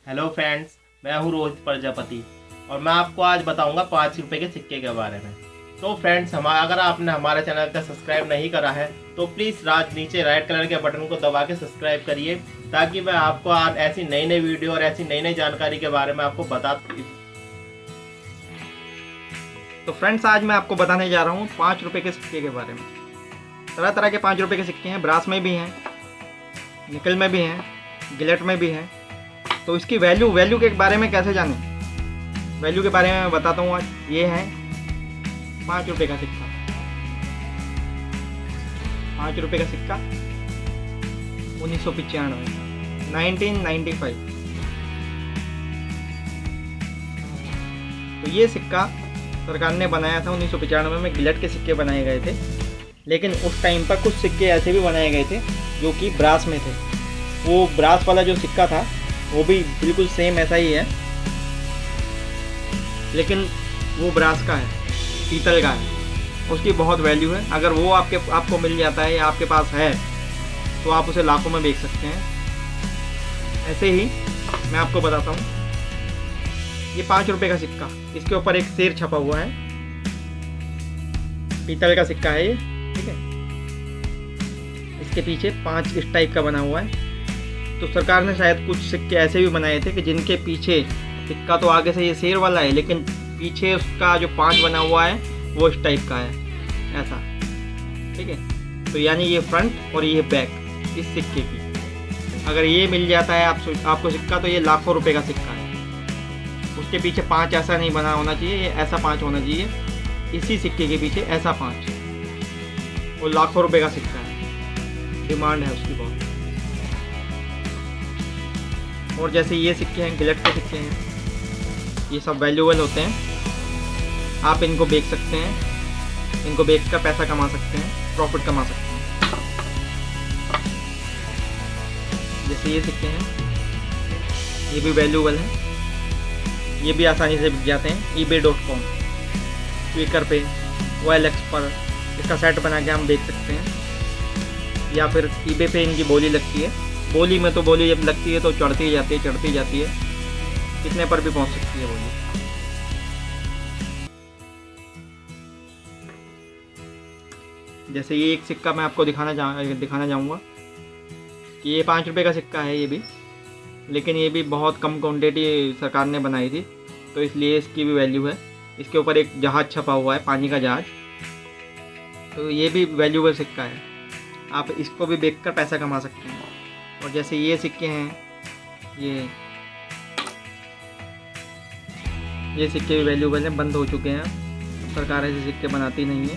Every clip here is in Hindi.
हेलो फ्रेंड्स, मैं हूँ रोहित प्रजापति और मैं आपको आज बताऊंगा 5 रुपए के सिक्के के बारे में। तो फ्रेंड्स, अगर आपने हमारे चैनल का सब्सक्राइब नहीं करा है तो प्लीज़ नीचे राइट कलर के बटन को दबा के सब्सक्राइब करिए, ताकि मैं आपको आज ऐसी नई नई वीडियो और ऐसी नई नई जानकारी के बारे में आपको बता। तो फ्रेंड्स, आज मैं आपको बताने जा रहा हूँ 5 रुपए के सिक्के के बारे में। तरह तरह के 5 रुपए के सिक्के हैं, ब्रास में भी हैं, निकल में भी हैं, गिलेट में भी हैं। तो इसकी वैल्यू के बारे में कैसे जानें? वैल्यू के बारे में मैं बताता हूँ आज। ये है 5 रुपए का सिक्का। 5 रुपए का सिक्का 1995। तो ये सिक्का सरकार ने बनाया था 1995 में। गिलेट के सिक्के बनाए गए थे, लेकिन उस टाइम पर कुछ सिक्के ऐसे भी बनाए गए थे जो कि ब्रास में थे। वो ब्रास वाला जो सिक्का था वो भी बिल्कुल सेम ऐसा ही है, लेकिन वो ब्रास का है, पीतल का है। उसकी बहुत वैल्यू है। अगर वो आपको मिल जाता है या आपके पास है तो आप उसे लाखों में बेच सकते हैं। ऐसे ही मैं आपको बताता हूँ, ये 5 रुपए का सिक्का, इसके ऊपर एक शेर छपा हुआ है। पीतल का सिक्का है ये, ठीक है। इसके पीछे 5 इस टाइप का बना हुआ है। तो सरकार ने शायद कुछ सिक्के ऐसे भी बनाए थे कि जिनके पीछे सिक्का तो आगे से ये शेर वाला है, लेकिन पीछे उसका जो 5 बना हुआ है वो इस टाइप का है, ऐसा, ठीक है। तो यानी ये फ्रंट और ये बैक इस सिक्के की। अगर ये मिल जाता है आपको सिक्का, तो ये लाखों रुपए का सिक्का है। उसके पीछे 5 ऐसा नहीं बना होना चाहिए, ये ऐसा 5 होना चाहिए। इसी सिक्के के पीछे ऐसा 5, वो लाखों रुपए का सिक्का है। डिमांड है उसकी बहुत। और जैसे ये सिक्के हैं, गिलेट के सिक्के हैं, ये सब वैल्यूएबल होते हैं। आप इनको बेच सकते हैं, इनको बेच कर पैसा कमा सकते हैं, प्रॉफिट कमा सकते हैं। जैसे ये सिक्के हैं, ये भी वैल्यूएबल हैं। ये भी आसानी से बिक जाते हैं ebay.com, क्विकर पे, OLX पर इसका सेट बना के हम बेच सकते हैं। या फिर eBay पे इनकी बोली लगती है। बोली में तो बोली जब लगती है तो चढ़ती जाती है, कितने पर भी पहुंच सकती है बोली। जैसे ये एक सिक्का मैं आपको दिखाना चाहूँगा कि ये 5 रुपए का सिक्का है ये भी, लेकिन ये भी बहुत कम क्वांटिटी सरकार ने बनाई थी, तो इसलिए इसकी भी वैल्यू है। इसके ऊपर एक जहाज़ छपा हुआ है, पानी का जहाज़। तो ये भी वैल्यूबल सिक्का है, आप इसको भी बेच कर पैसा कमा सकते हैं। और जैसे ये सिक्के हैं, ये सिक्के भी वैल्यूबल हैं, बंद हो चुके हैं, सरकार ऐसे सिक्के बनाती नहीं है।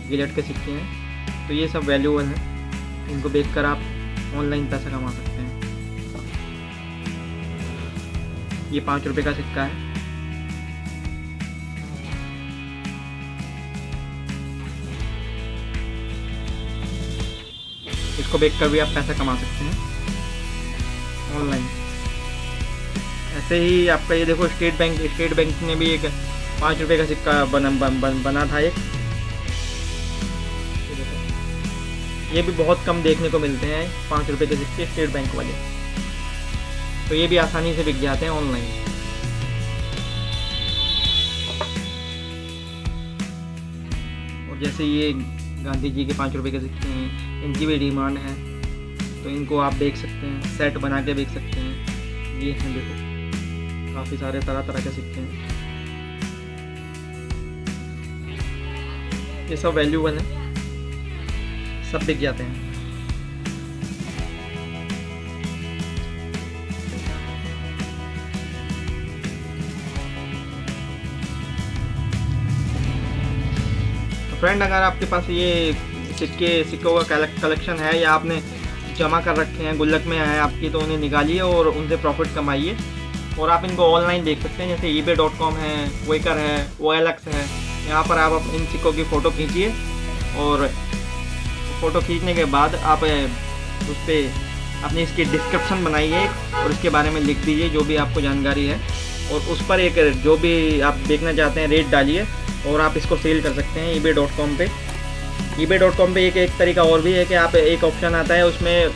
गिलेट के सिक्के हैं, तो ये सब वैल्यूबल हैं। इनको बेचकर आप ऑनलाइन पैसा कमा सकते हैं। ये 5 रुपए का सिक्का है। इसको बेचकर भी आप पैसा कमा सकते हैं ऑनलाइन। ऐसे ही आपका ये देखो, स्टेट बैंक ने भी एक 5 रुपए का सिक्का बना था एक। ये भी बहुत कम देखने को मिलते हैं 5 रुपए के सिक्के, स्टेट बैंक वाले। तो ये भी आसानी से बिक जाते हैं ऑनलाइन। और जैसे ये गांधी जी के 5 रुपए के सिक्के हैं, इनकी भी डिमांड है, तो इनको आप बेच सकते हैं, सेट बना के बेच सकते हैं। ये हैं, देखो, काफ़ी सारे तरह तरह के सिक्के हैं। ये सब वैल्यूबल हैं, सब बिक जाते हैं। फ्रेंड, अगर आपके पास ये सिक्कों का कलेक्शन है या आपने जमा कर रखे हैं, गुल्लक में है आपकी, तो उन्हें निकालिए और उनसे प्रॉफिट कमाइए। और आप इनको ऑनलाइन देख सकते हैं, जैसे ebay.com है, क्विकर है, OLX है। यहाँ पर आप इन सिक्कों की फ़ोटो खींचिए और फ़ोटो खींचने के बाद आप उस पर अपनी इसकी डिस्क्रिप्शन बनाइए और इसके बारे में लिख दीजिए जो भी आपको जानकारी है, और उस पर एक जो भी आप देखना चाहते हैं रेट डालिए और आप इसको सेल कर सकते हैं ebay.com पे। ebay.com पे एक तरीका और भी है कि आप, एक ऑप्शन आता है उसमें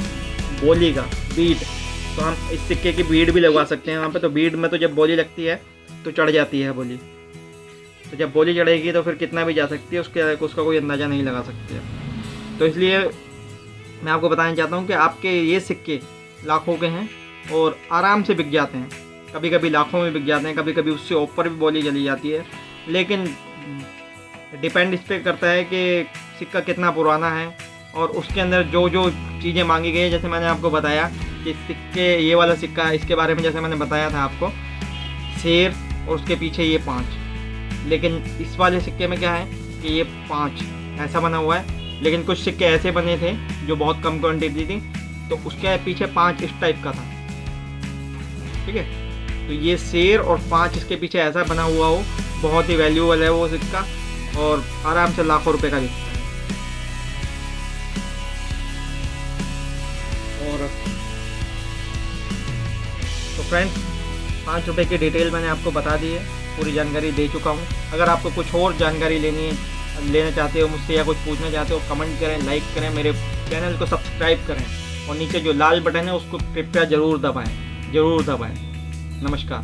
बोली का बीट, तो हम इस सिक्के की बीड भी लगवा सकते हैं वहाँ पे। तो बीड में तो जब बोली लगती है तो चढ़ जाती है बोली, तो जब बोली चढ़ेगी तो फिर कितना भी जा सकती है, उसका कोई अंदाज़ा नहीं लगा सकते हैं। तो इसलिए मैं आपको बताना चाहता हूँ कि आपके ये सिक्के लाखों के हैं और आराम से बिक जाते हैं, कभी कभी लाखों में बिक जाते हैं, कभी कभी उससे ऊपर भी बोली चली जाती है। लेकिन डिपेंड इस पर करता है कि सिक्का कितना पुराना है और उसके अंदर जो जो चीज़ें मांगी गई है। जैसे मैंने आपको बताया कि सिक्के, ये वाला सिक्का, इसके बारे में जैसे मैंने बताया था आपको, शेर और उसके पीछे ये 5। लेकिन इस वाले सिक्के में क्या है कि ये 5 ऐसा बना हुआ है। लेकिन कुछ सिक्के ऐसे बने थे जो बहुत कम क्वांटिटी थी, तो उसके पीछे 5 इस टाइप का था, ठीक है। तो ये शेर और 5 इसके पीछे ऐसा बना हुआ हो, बहुत ही वैल्यूएबल है वो सिक्का और आराम से लाखों रुपए का बिकता है। और तो फ्रेंड्स, 5 रुपये की डिटेल मैंने आपको बता दी है, पूरी जानकारी दे चुका हूँ। अगर आपको कुछ और जानकारी लेना चाहते हो मुझसे या कुछ पूछना चाहते हो, कमेंट करें, लाइक करें, मेरे चैनल को सब्सक्राइब करें और नीचे जो लाल बटन है उसको कृपया ज़रूर दबाएं। नमस्कार।